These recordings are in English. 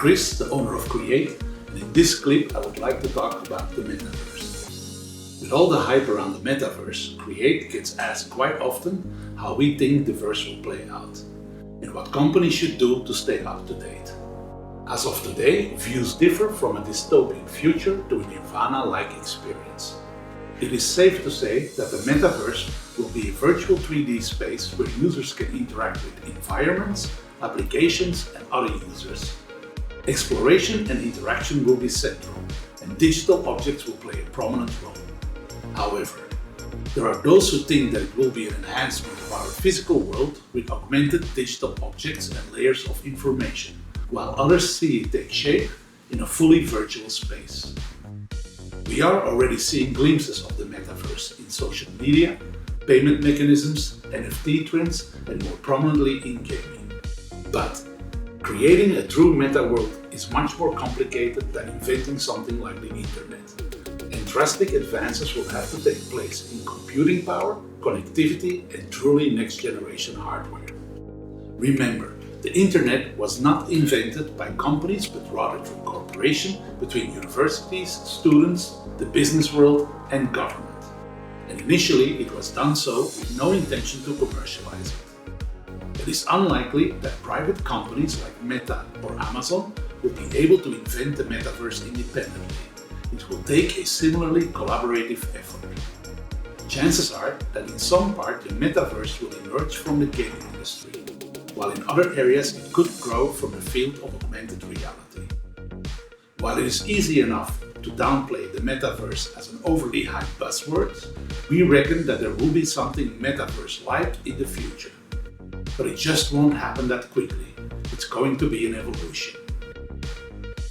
Chris, the owner of Create, and in this clip I would like to talk about the Metaverse. With all the hype around the Metaverse, Create gets asked quite often how we think the verse will play out, and what companies should do to stay up to date. As of today, views differ from a dystopian future to a nirvana-like experience. It is safe to say that the Metaverse will be a virtual 3D space where users can interact with environments, applications, and other users. Exploration and interaction will be central, and digital objects will play a prominent role. However, there are those who think that it will be an enhancement of our physical world with augmented digital objects and layers of information, while others see it take shape in a fully virtual space. We are already seeing glimpses of the Metaverse in social media, payment mechanisms, NFT trends, and more prominently in gaming. But creating a true meta world is much more complicated than inventing something like the internet. And drastic advances will have to take place in computing power, connectivity, and truly next-generation hardware. Remember, the internet was not invented by companies but rather through cooperation between universities, students, the business world, and government. And initially it was done so with no intention to commercialize it. It is unlikely that private companies like Meta or Amazon will be able to invent the Metaverse independently. It will take a similarly collaborative effort. Chances are that in some part the Metaverse will emerge from the gaming industry, while in other areas it could grow from the field of augmented reality. While it is easy enough to downplay the Metaverse as an overly hyped buzzword, we reckon that there will be something Metaverse-like in the future. But it just won't happen that quickly. It's going to be an evolution.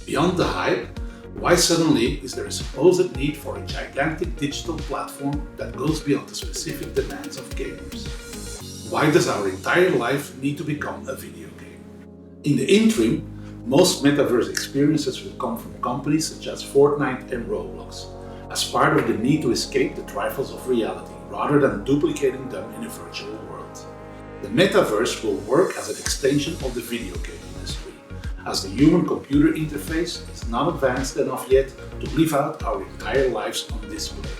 Beyond the hype, why suddenly is there a supposed need for a gigantic digital platform that goes beyond the specific demands of gamers? Why does our entire life need to become a video game? In the interim, most Metaverse experiences will come from companies such as Fortnite and Roblox, as part of the need to escape the trifles of reality rather than duplicating them in a virtual world. The Metaverse will work as an extension of the video game industry, as the human-computer interface is not advanced enough yet to live out our entire lives on display.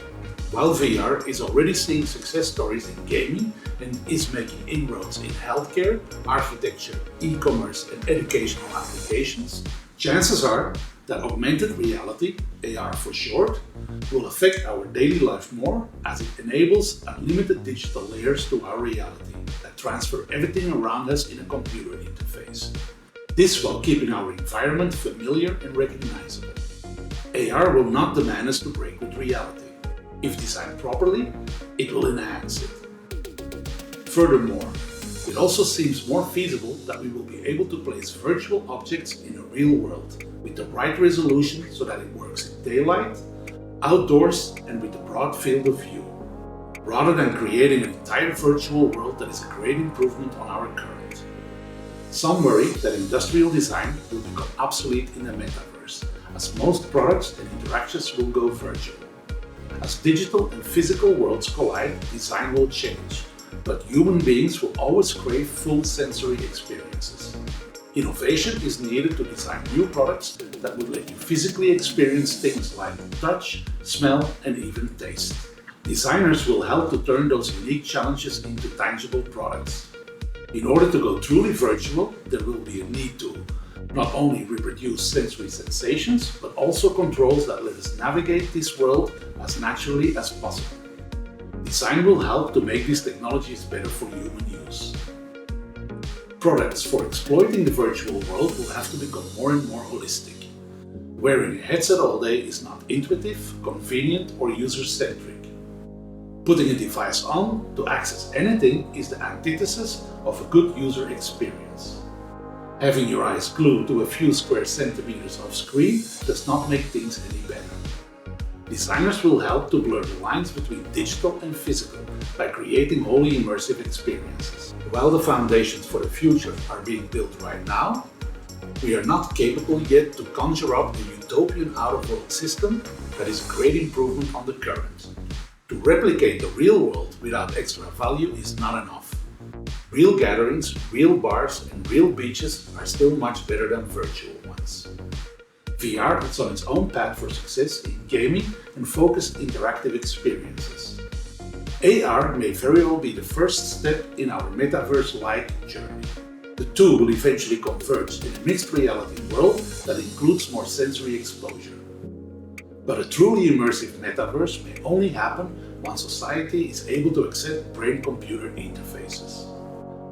While VR is already seeing success stories in gaming and is making inroads in healthcare, architecture, e-commerce, and educational applications, chances are that augmented reality, AR for short, will affect our daily life more as it enables unlimited digital layers to our reality that transfer everything around us in a computer interface. This while keeping our environment familiar and recognizable. AR will not demand us to break with reality. If designed properly, it will enhance it. Furthermore, it also seems more feasible that we will be able to place virtual objects in a real world with the right resolution so that it works in daylight, outdoors, and with a broad field of view, rather than creating an entire virtual world that is a great improvement on our current. Some worry that industrial design will become obsolete in the Metaverse, as most products and interactions will go virtual. As digital and physical worlds collide, design will change, but human beings will always crave full sensory experiences. Innovation is needed to design new products that would let you physically experience things like touch, smell, and even taste. Designers will help to turn those unique challenges into tangible products. In order to go truly virtual, there will be a need to not only reproduce sensory sensations, but also controls that let us navigate this world as naturally as possible. Design will help to make these technologies better for human use. Products for exploiting the virtual world will have to become more and more holistic. Wearing a headset all day is not intuitive, convenient, or user-centric. Putting a device on to access anything is the antithesis of a good user experience. Having your eyes glued to a few square centimeters of screen does not make things any better. Designers will help to blur the lines between digital and physical by creating wholly immersive experiences. While the foundations for the future are being built right now, we are not capable yet to conjure up a utopian out-of-world system that is a great improvement on the current. To replicate the real world without extra value is not enough. Real gatherings, real bars, and real beaches are still much better than virtual ones. device. VR is on its own path for success in gaming and focused interactive experiences. AR may very well be the first step in our metaverse-like journey. The two will eventually converge in a mixed reality world that includes more sensory exposure. But a truly immersive metaverse may only happen once society is able to accept brain-computer interfaces.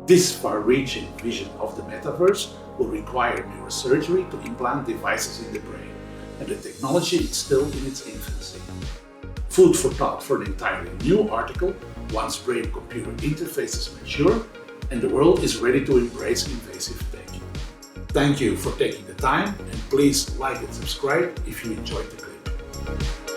This far-reaching vision of the metaverse will require neurosurgery to implant devices in the brain, and the technology is still in its infancy. Food for thought for an entirely new article once brain-computer interfaces mature and the world is ready to embrace invasive tech. Thank you for taking the time, and please like and subscribe if you enjoyed the clip.